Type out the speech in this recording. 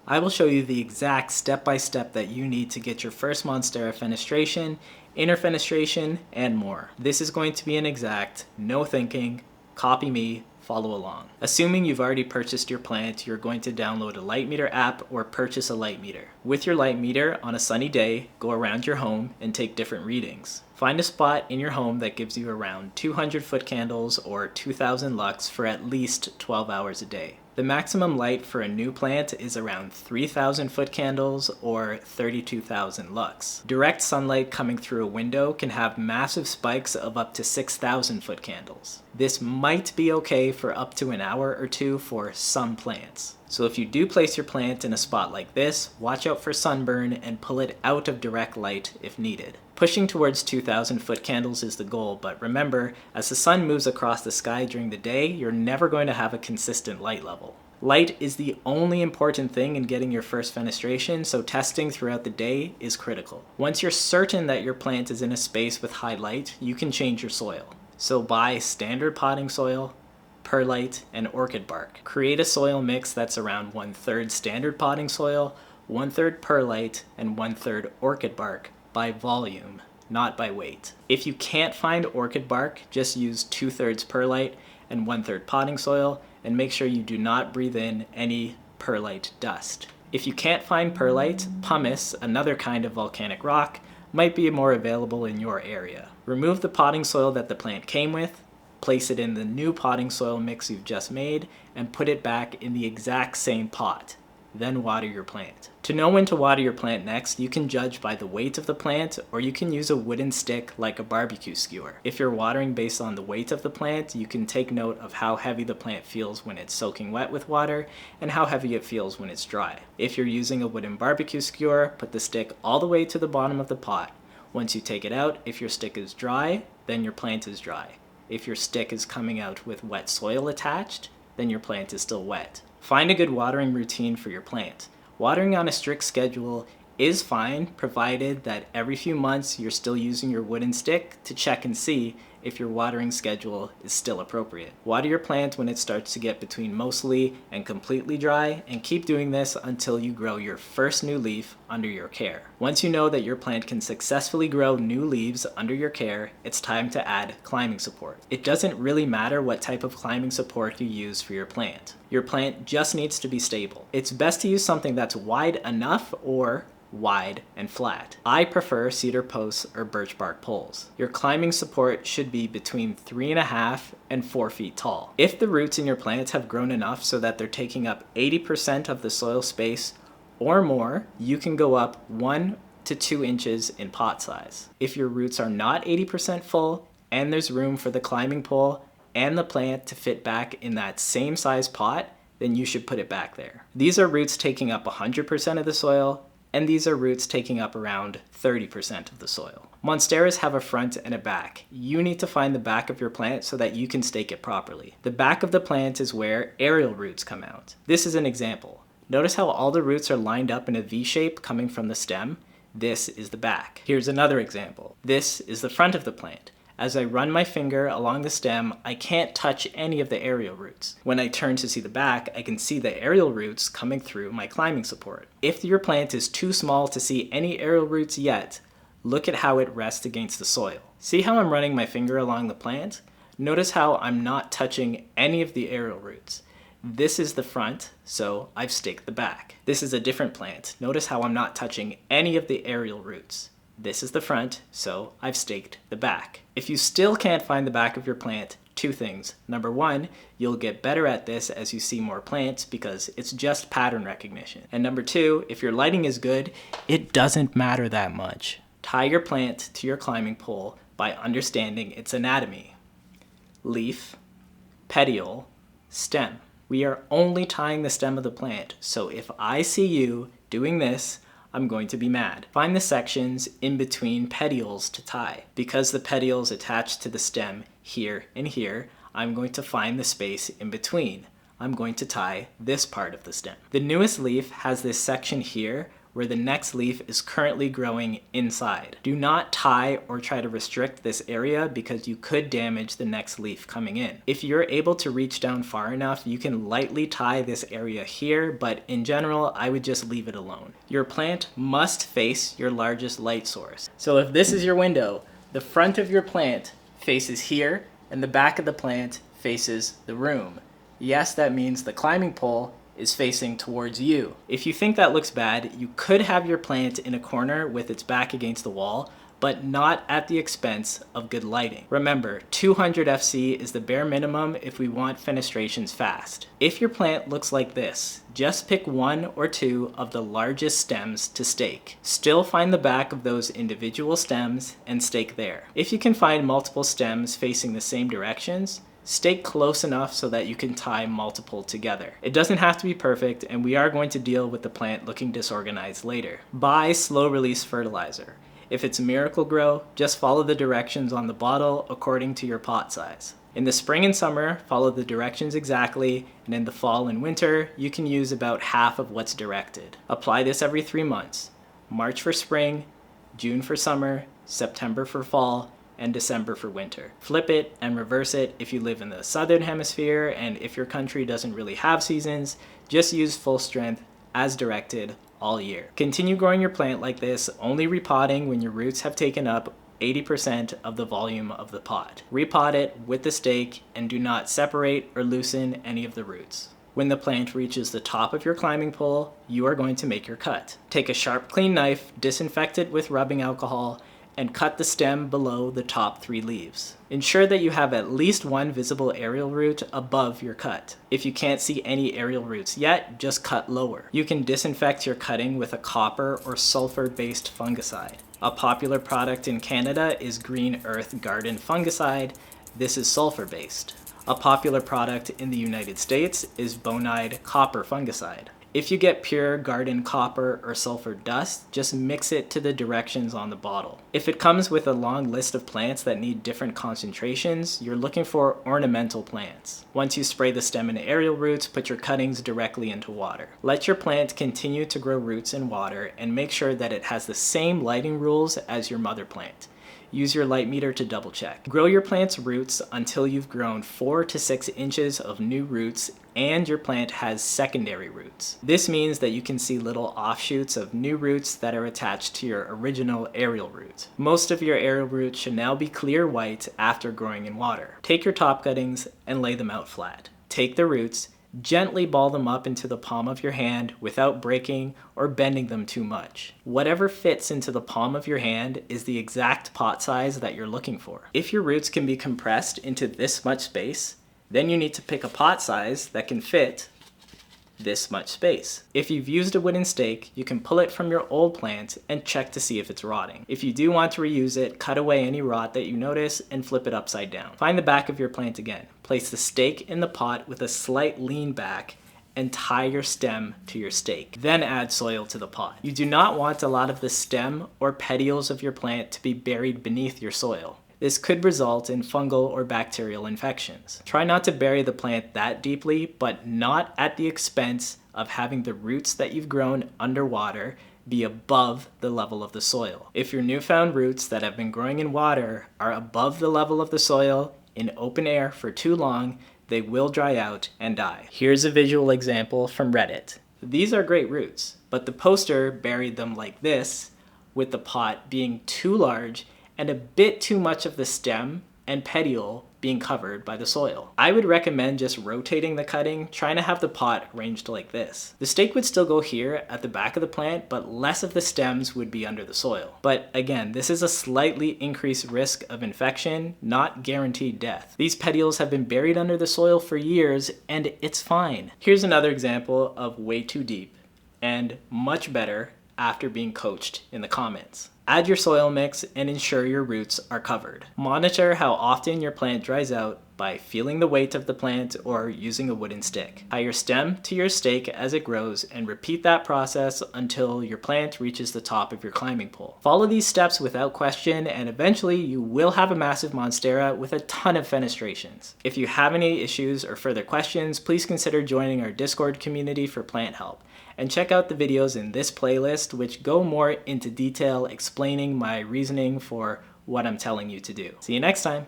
I will show you the exact step-by-step that you need to get your first Monstera fenestration, inner fenestration, and more. This is going to be an exact, no thinking, copy me, follow along. Assuming you've already purchased your plant, you're going to download a light meter app or purchase a light meter. With your light meter, on a sunny day, go around your home and take different readings. Find a spot in your home that gives you around 200 foot candles or 2000 lux for at least 12 hours a day. The maximum light for a new plant is around 3000 foot candles or 32,000 lux. Direct sunlight coming through a window can have massive spikes of up to 6000 foot candles. This might be okay for up to an hour or two for some plants. So if you do place your plant in a spot like this, watch out for sunburn and pull it out of direct light if needed. Pushing towards 2000 foot candles is the goal, but remember, as the sun moves across the sky during the day, you're never going to have a consistent light level. Light is the only important thing in getting your first fenestration, so testing throughout the day is critical. Once you're certain that your plant is in a space with high light, you can change your soil. So buy standard potting soil, perlite, and orchid bark. Create a soil mix that's around 1/3 standard potting soil, 1/3 perlite, and 1/3 orchid bark by volume, not by weight. If you can't find orchid bark, just use 2/3 perlite and 1/3 potting soil, and make sure you do not breathe in any perlite dust. If you can't find perlite, pumice, another kind of volcanic rock, might be more available in your area. Remove the potting soil that the plant came with, place it in the new potting soil mix you've just made, and put it back in the exact same pot. Then water your plant. To know when to water your plant next, you can judge by the weight of the plant, or you can use a wooden stick like a barbecue skewer. If you're watering based on the weight of the plant, you can take note of how heavy the plant feels when it's soaking wet with water, and how heavy it feels when it's dry. If you're using a wooden barbecue skewer, put the stick all the way to the bottom of the pot. Once you take it out, if your stick is dry, then your plant is dry. If your stick is coming out with wet soil attached, then your plant is still wet. Find a good watering routine for your plant. Watering on a strict schedule is fine, provided that every few months you're still using your wooden stick to check and see if your watering schedule is still appropriate. Water your plant when it starts to get between mostly and completely dry, and keep doing this until you grow your first new leaf under your care. Once you know that your plant can successfully grow new leaves under your care, it's time to add climbing support. It doesn't really matter what type of climbing support you use for your plant. Your plant just needs to be stable. It's best to use something that's wide enough or wide and flat. I prefer cedar posts or birch bark poles. Your climbing support should be between 3.5 and 4 feet tall. If the roots in your plants have grown enough so that they're taking up 80% of the soil space or more, you can go up 1 to 2 inches in pot size. If your roots are not 80% full and there's room for the climbing pole and the plant to fit back in that same size pot, then you should put it back there. These are roots taking up 100% of the soil, and these are roots taking up around 30% of the soil. Monsteras have a front and a back. You need to find the back of your plant so that you can stake it properly. The back of the plant is where aerial roots come out. This is an example. Notice how all the roots are lined up in a V shape coming from the stem? This is the back. Here's another example. This is the front of the plant. As I run my finger along the stem, I can't touch any of the aerial roots. When I turn to see the back, I can see the aerial roots coming through my climbing support. If your plant is too small to see any aerial roots yet, look at how it rests against the soil. See how I'm running my finger along the plant? Notice how I'm not touching any of the aerial roots. This is the front, so I've staked the back. This is a different plant. Notice how I'm not touching any of the aerial roots. This is the front, so I've staked the back. If you still can't find the back of your plant, 2 things. Number 1, you'll get better at this as you see more plants because it's just pattern recognition. And number 2, if your lighting is good, it doesn't matter that much. Tie your plant to your climbing pole by understanding its anatomy. Leaf, petiole, stem. We are only tying the stem of the plant, so if I see you doing this, I'm going to be mad. Find the sections in between petioles to tie. Because the petioles attach to the stem here and here, I'm going to find the space in between. I'm going to tie this part of the stem. The newest leaf has this section here where the next leaf is currently growing inside. Do not tie or try to restrict this area because you could damage the next leaf coming in. If you're able to reach down far enough, you can lightly tie this area here, but in general, I would just leave it alone. Your plant must face your largest light source. So if this is your window, the front of your plant faces here and the back of the plant faces the room. Yes, that means the climbing pole is facing towards you. If you think that looks bad, you could have your plant in a corner with its back against the wall, but not at the expense of good lighting. Remember, 200 FC is the bare minimum if we want fenestrations fast. If your plant looks like this, just pick one or two of the largest stems to stake. Still find the back of those individual stems and stake there. If you can find multiple stems facing the same directions, stake close enough so that you can tie multiple together. It doesn't have to be perfect, and we are going to deal with the plant looking disorganized later. Buy slow release fertilizer. If it's Miracle-Gro, just follow the directions on the bottle according to your pot size. In the spring and summer, follow the directions exactly, and in the fall and winter, you can use about half of what's directed. Apply this every 3 months. March for spring, June for summer, September for fall, and December for winter. Flip it and reverse it if you live in the southern hemisphere, and if your country doesn't really have seasons, just use full strength as directed all year. Continue growing your plant like this, only repotting when your roots have taken up 80% of the volume of the pot. Repot it with the stake and do not separate or loosen any of the roots. When the plant reaches the top of your climbing pole, you are going to make your cut. Take a sharp, clean knife, disinfect it with rubbing alcohol, and cut the stem below the top 3 leaves. Ensure that you have at least one visible aerial root above your cut. If you can't see any aerial roots yet, just cut lower. You can disinfect your cutting with a copper or sulfur-based fungicide. A popular product in Canada is Green Earth Garden Fungicide. This is sulfur-based. A popular product in the United States is Bonide Copper Fungicide. If you get pure garden copper or sulfur dust, just mix it to the directions on the bottle. If it comes with a long list of plants that need different concentrations, you're looking for ornamental plants. Once you spray the stem and aerial roots, put your cuttings directly into water. Let your plant continue to grow roots in water and make sure that it has the same lighting rules as your mother plant. Use your light meter to double check. Grow your plant's roots until you've grown 4 to 6 inches of new roots and your plant has secondary roots. This means that you can see little offshoots of new roots that are attached to your original aerial root. Most of your aerial roots should now be clear white after growing in water. Take your top cuttings and lay them out flat. Take the roots, gently ball them up into the palm of your hand without breaking or bending them too much. Whatever fits into the palm of your hand is the exact pot size that you're looking for. If your roots can be compressed into this much space, then you need to pick a pot size that can fit this much space. If you've used a wooden stake, you can pull it from your old plant and check to see if it's rotting. If you do want to reuse it, cut away any rot that you notice and flip it upside down. Find the back of your plant again. Place the stake in the pot with a slight lean back and tie your stem to your stake. Then add soil to the pot. You do not want a lot of the stem or petioles of your plant to be buried beneath your soil. This could result in fungal or bacterial infections. Try not to bury the plant that deeply, but not at the expense of having the roots that you've grown underwater be above the level of the soil. If your newfound roots that have been growing in water are above the level of the soil in open air for too long, they will dry out and die. Here's a visual example from Reddit. These are great roots, but the poster buried them like this, with the pot being too large and a bit too much of the stem and petiole being covered by the soil. I would recommend just rotating the cutting, trying to have the pot arranged like this. The stake would still go here at the back of the plant, but less of the stems would be under the soil. But again, this is a slightly increased risk of infection, not guaranteed death. These petioles have been buried under the soil for years, and it's fine. Here's another example of way too deep, and much better after being coached in the comments. Add your soil mix and ensure your roots are covered. Monitor how often your plant dries out by feeling the weight of the plant or using a wooden stick. Tie your stem to your stake as it grows and repeat that process until your plant reaches the top of your climbing pole. Follow these steps without question and eventually you will have a massive Monstera with a ton of fenestrations. If you have any issues or further questions, please consider joining our Discord community for plant help. And check out the videos in this playlist which go more into detail explaining my reasoning for what I'm telling you to do. See you next time!